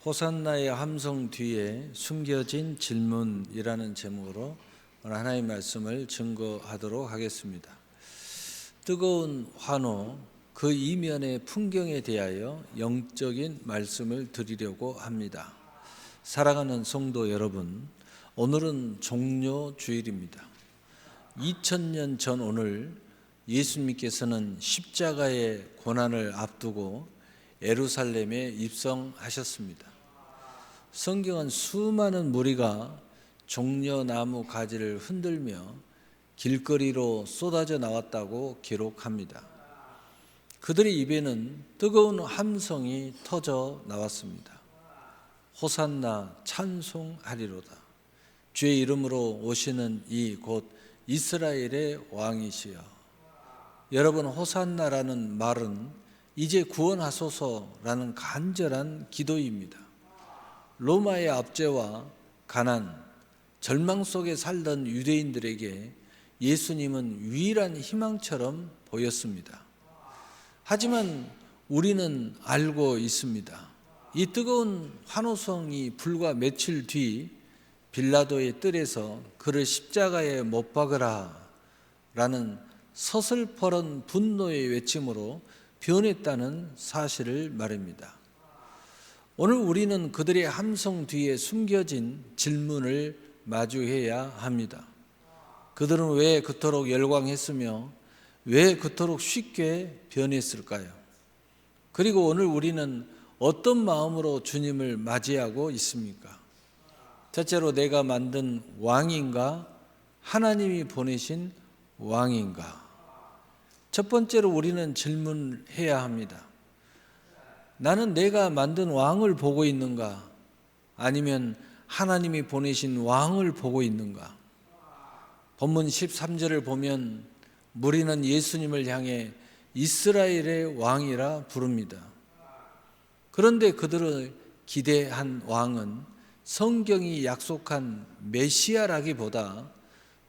호산나의 함성 뒤에 숨겨진 질문이라는 제목으로 오늘 하나님의 말씀을 증거하도록 하겠습니다. 뜨거운 환호, 그 이면의 풍경에 대하여 영적인 말씀을 드리려고 합니다. 사랑하는 성도 여러분, 오늘은 종료주일입니다. 2000년 전 오늘 예수님께서는 십자가의 고난을 앞두고 예루살렘에 입성하셨습니다. 성경은 수많은 무리가 종려나무 가지를 흔들며 길거리로 쏟아져 나왔다고 기록합니다. 그들의 입에는 뜨거운 함성이 터져 나왔습니다. 호산나 찬송하리로다. 주의 이름으로 오시는 이 곧 이스라엘의 왕이시여. 여러분, 호산나라는 말은 이제 구원하소서라는 간절한 기도입니다. 로마의 압제와 가난, 절망 속에 살던 유대인들에게 예수님은 유일한 희망처럼 보였습니다. 하지만 우리는 알고 있습니다. 이 뜨거운 환호성이 불과 며칠 뒤 빌라도의 뜰에서 그를 십자가에 못 박으라 라는 서슬퍼런 분노의 외침으로 변했다는 사실을 말합니다. 오늘 우리는 그들의 함성 뒤에 숨겨진 질문을 마주해야 합니다. 그들은 왜 그토록 열광했으며 왜 그토록 쉽게 변했을까요? 그리고 오늘 우리는 어떤 마음으로 주님을 맞이하고 있습니까? 첫째로, 내가 만든 왕인가? 하나님이 보내신 왕인가? 첫 번째로 우리는 질문해야 합니다. 나는 내가 만든 왕을 보고 있는가? 아니면 하나님이 보내신 왕을 보고 있는가? 본문 13절을 보면 무리는 예수님을 향해 이스라엘의 왕이라 부릅니다. 그런데 그들을 기대한 왕은 성경이 약속한 메시아라기보다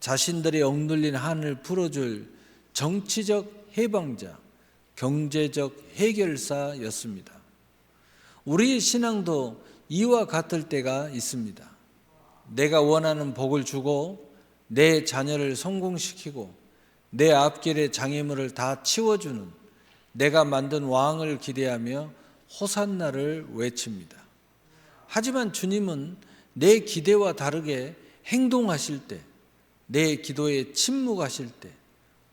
자신들의 억눌린 한을 풀어줄 정치적 해방자, 경제적 해결사였습니다. 우리의 신앙도 이와 같을 때가 있습니다. 내가 원하는 복을 주고 내 자녀를 성공시키고 내 앞길의 장애물을 다 치워주는 내가 만든 왕을 기대하며 호산나를 외칩니다. 하지만 주님은 내 기대와 다르게 행동하실 때, 내 기도에 침묵하실 때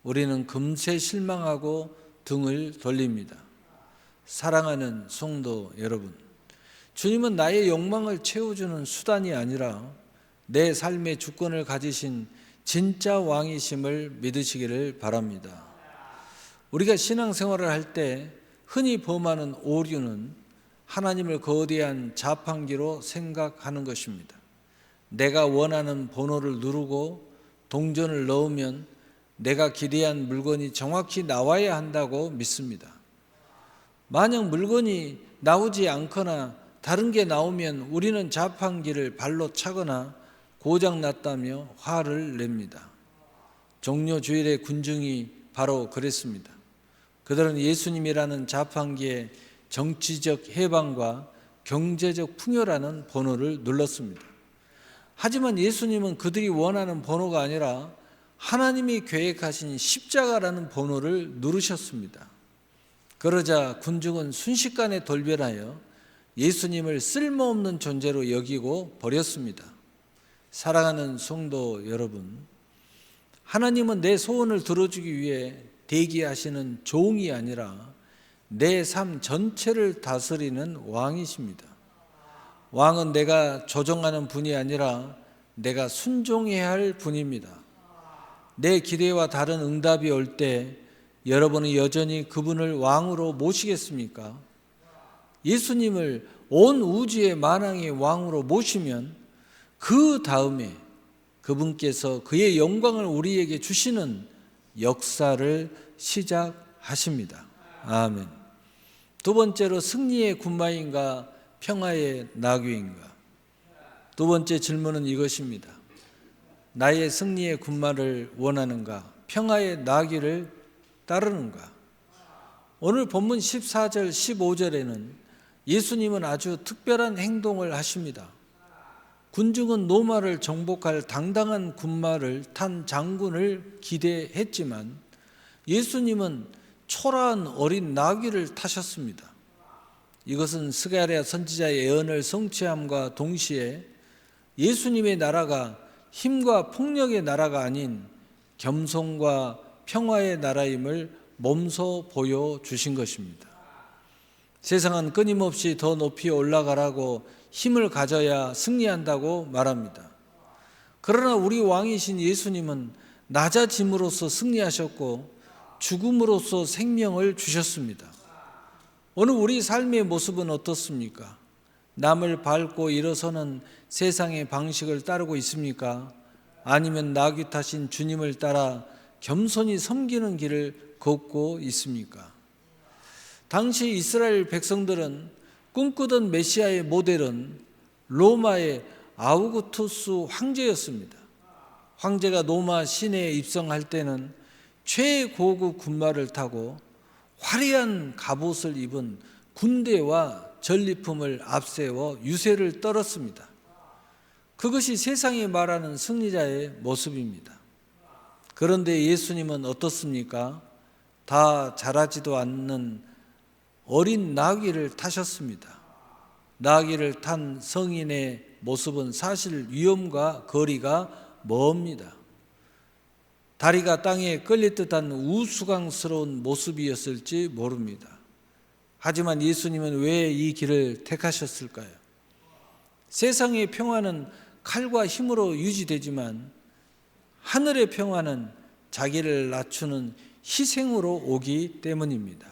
우리는 금세 실망하고 등을 돌립니다. 사랑하는 성도 여러분, 주님은 나의 욕망을 채워주는 수단이 아니라 내 삶의 주권을 가지신 진짜 왕이심을 믿으시기를 바랍니다. 우리가 신앙생활을 할 때 흔히 범하는 오류는 하나님을 거대한 자판기로 생각하는 것입니다. 내가 원하는 번호를 누르고 동전을 넣으면 내가 기대한 물건이 정확히 나와야 한다고 믿습니다. 만약 물건이 나오지 않거나 다른 게 나오면 우리는 자판기를 발로 차거나 고장났다며 화를 냅니다. 종료주일의 군중이 바로 그랬습니다. 그들은 예수님이라는 자판기에 정치적 해방과 경제적 풍요라는 번호를 눌렀습니다. 하지만 예수님은 그들이 원하는 번호가 아니라 하나님이 계획하신 십자가라는 번호를 누르셨습니다. 그러자 군중은 순식간에 돌변하여 예수님을 쓸모없는 존재로 여기고 버렸습니다. 사랑하는 성도 여러분, 하나님은 내 소원을 들어주기 위해 대기하시는 종이 아니라 내 삶 전체를 다스리는 왕이십니다. 왕은 내가 조정하는 분이 아니라 내가 순종해야 할 분입니다. 내 기대와 다른 응답이 올 때 여러분은 여전히 그분을 왕으로 모시겠습니까? 예수님을 온 우주의 만왕의 왕으로 모시면 그 다음에 그분께서 그의 영광을 우리에게 주시는 역사를 시작하십니다. 아멘. 두 번째로, 승리의 군마인가 평화의 나귀인가? 두 번째 질문은 이것입니다. 나의 승리의 군마를 원하는가? 평화의 나귀를 따르는가? 오늘 본문 14절 15절에는 예수님은 아주 특별한 행동을 하십니다. 군중은 로마를 정복할 당당한 군마를 탄 장군을 기대했지만 예수님은 초라한 어린 나귀를 타셨습니다. 이것은 스가랴 선지자의 예언을 성취함과 동시에 예수님의 나라가 힘과 폭력의 나라가 아닌 겸손과 평화의 나라임을 몸소 보여주신 것입니다. 세상은 끊임없이 더 높이 올라가라고 힘을 가져야 승리한다고 말합니다. 그러나 우리 왕이신 예수님은 낮아짐으로써 승리하셨고 죽음으로써 생명을 주셨습니다. 오늘 우리 삶의 모습은 어떻습니까? 남을 밟고 일어서는 세상의 방식을 따르고 있습니까? 아니면 나귀 타신 주님을 따라 겸손히 섬기는 길을 걷고 있습니까? 당시 이스라엘 백성들은 꿈꾸던 메시아의 모델은 로마의 아우구투스 황제였습니다. 황제가 로마 시내에 입성할 때는 최고급 군마를 타고 화려한 갑옷을 입은 군대와 전리품을 앞세워 유세를 떨었습니다. 그것이 세상이 말하는 승리자의 모습입니다. 그런데 예수님은 어떻습니까? 다 자라지도 않는 어린 나귀를 타셨습니다. 나귀를 탄 성인의 모습은 사실 위험과 거리가 멉니다. 다리가 땅에 끌릴 듯한 우스꽝스러운 모습이었을지 모릅니다. 하지만 예수님은 왜 이 길을 택하셨을까요? 세상의 평화는 칼과 힘으로 유지되지만 하늘의 평화는 자기를 낮추는 희생으로 오기 때문입니다.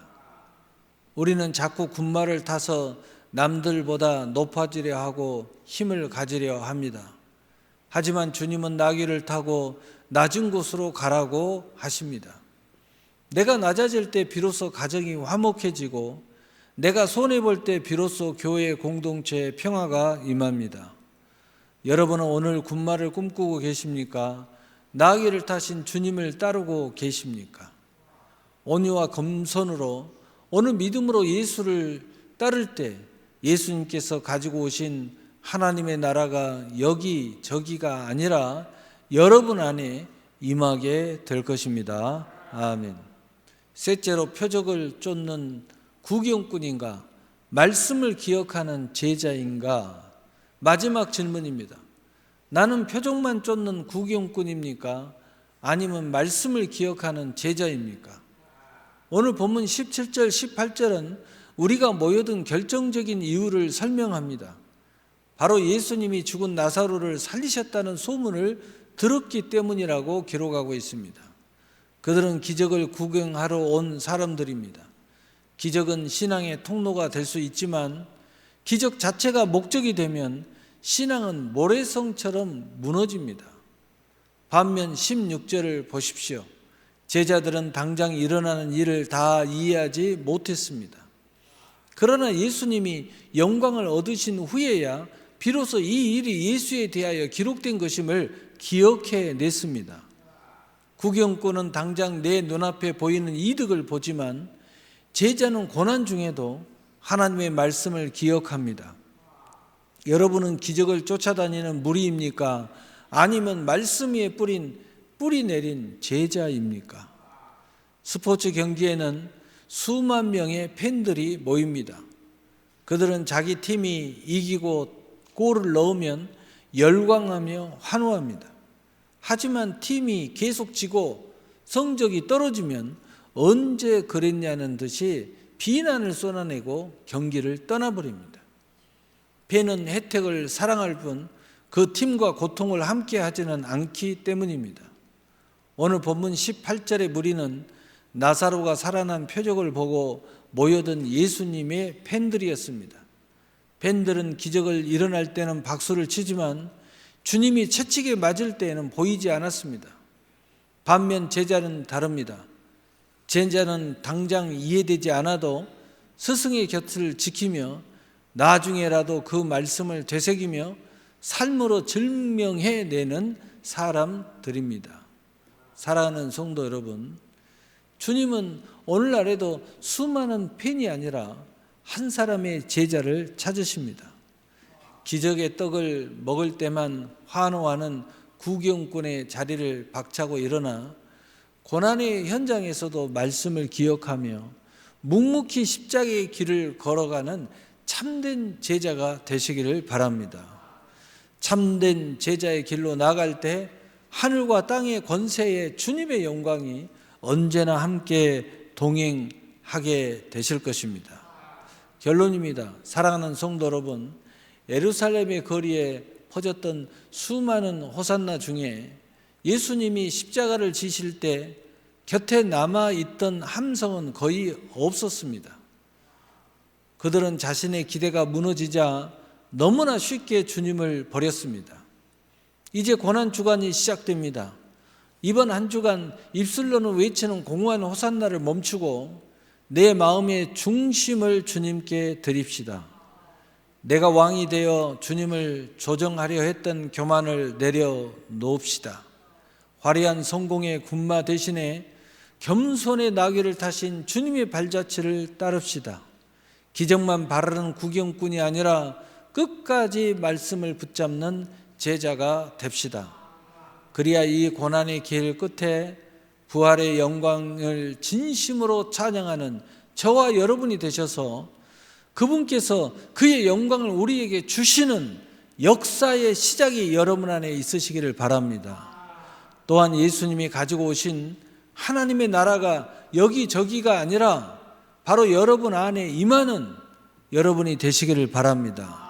우리는 자꾸 군마를 타서 남들보다 높아지려 하고 힘을 가지려 합니다. 하지만 주님은 나귀를 타고 낮은 곳으로 가라고 하십니다. 내가 낮아질 때 비로소 가정이 화목해지고 내가 손해볼 때 비로소 교회 공동체의 평화가 임합니다. 여러분은 오늘 군마를 꿈꾸고 계십니까? 나귀를 타신 주님을 따르고 계십니까? 온유와 겸손으로 어느 믿음으로 예수를 따를 때 예수님께서 가지고 오신 하나님의 나라가 여기저기가 아니라 여러분 안에 임하게 될 것입니다. 아멘. 셋째로 표적을 쫓는 구경꾼인가 말씀을 기억하는 제자인가? 마지막 질문입니다. 나는 표적만 쫓는 구경꾼입니까? 아니면 말씀을 기억하는 제자입니까? 오늘 본문 17절, 18절은 우리가 모여든 결정적인 이유를 설명합니다. 바로 예수님이 죽은 나사로를 살리셨다는 소문을 들었기 때문이라고 기록하고 있습니다. 그들은 기적을 구경하러 온 사람들입니다. 기적은 신앙의 통로가 될 수 있지만 기적 자체가 목적이 되면 신앙은 모래성처럼 무너집니다. 반면 16절을 보십시오. 제자들은 당장 일어나는 일을 다 이해하지 못했습니다. 그러나 예수님이 영광을 얻으신 후에야 비로소 이 일이 예수에 대하여 기록된 것임을 기억해냈습니다. 구경꾼은 당장 내 눈앞에 보이는 이득을 보지만 제자는 고난 중에도 하나님의 말씀을 기억합니다. 여러분은 기적을 쫓아다니는 무리입니까? 아니면 말씀 위에 뿌리 내린 제자입니까? 스포츠 경기에는 수만 명의 팬들이 모입니다. 그들은 자기 팀이 이기고 골을 넣으면 열광하며 환호합니다. 하지만 팀이 계속 지고 성적이 떨어지면 언제 그랬냐는 듯이 비난을 쏟아내고 경기를 떠나버립니다. 팬은 혜택을 사랑할 뿐 그 팀과 고통을 함께 하지는 않기 때문입니다. 오늘 본문 18절의 무리는 나사로가 살아난 표적을 보고 모여든 예수님의 팬들이었습니다. 팬들은 기적을 일어날 때는 박수를 치지만 주님이 채찍에 맞을 때에는 보이지 않았습니다. 반면 제자는 다릅니다. 제자는 당장 이해되지 않아도 스승의 곁을 지키며 나중에라도 그 말씀을 되새기며 삶으로 증명해내는 사람들입니다. 사랑하는 성도 여러분, 주님은 오늘날에도 수많은 팬이 아니라 한 사람의 제자를 찾으십니다. 기적의 떡을 먹을 때만 환호하는 구경꾼의 자리를 박차고 일어나 고난의 현장에서도 말씀을 기억하며 묵묵히 십자가의 길을 걸어가는 참된 제자가 되시기를 바랍니다. 참된 제자의 길로 나갈 때 하늘과 땅의 권세의 주님의 영광이 언제나 함께 동행하게 되실 것입니다. 결론입니다. 사랑하는 성도 여러분, 예루살렘의 거리에 퍼졌던 수많은 호산나 중에 예수님이 십자가를 지실 때 곁에 남아있던 함성은 거의 없었습니다. 그들은 자신의 기대가 무너지자 너무나 쉽게 주님을 버렸습니다. 이제 고난주간이 시작됩니다. 이번 한 주간 입술로는 외치는 공허한 호산나를 멈추고 내 마음의 중심을 주님께 드립시다. 내가 왕이 되어 주님을 조정하려 했던 교만을 내려놓읍시다. 화려한 성공의 군마 대신에 겸손의 나귀를 타신 주님의 발자취를 따릅시다. 기적만 바라는 구경꾼이 아니라 끝까지 말씀을 붙잡는 제자가 됩시다. 그리야 이 고난의 길 끝에 부활의 영광을 진심으로 찬양하는 저와 여러분이 되셔서 그분께서 그의 영광을 우리에게 주시는 역사의 시작이 여러분 안에 있으시기를 바랍니다. 또한 예수님이 가지고 오신 하나님의 나라가 여기저기가 아니라 바로 여러분 안에 임하는 여러분이 되시기를 바랍니다.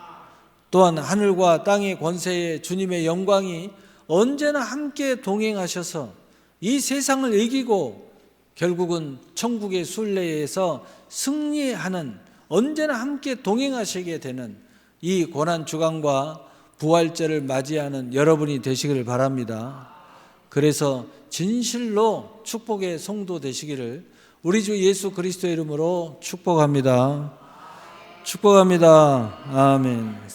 또한 하늘과 땅의 권세의 주님의 영광이 언제나 함께 동행하셔서 이 세상을 이기고 결국은 천국의 순례에서 승리하는 언제나 함께 동행하시게 되는 이 고난주간과 부활절을 맞이하는 여러분이 되시기를 바랍니다. 그래서 진실로 축복의 성도 되시기를 우리 주 예수 그리스도의 이름으로 축복합니다. 축복합니다. 아멘.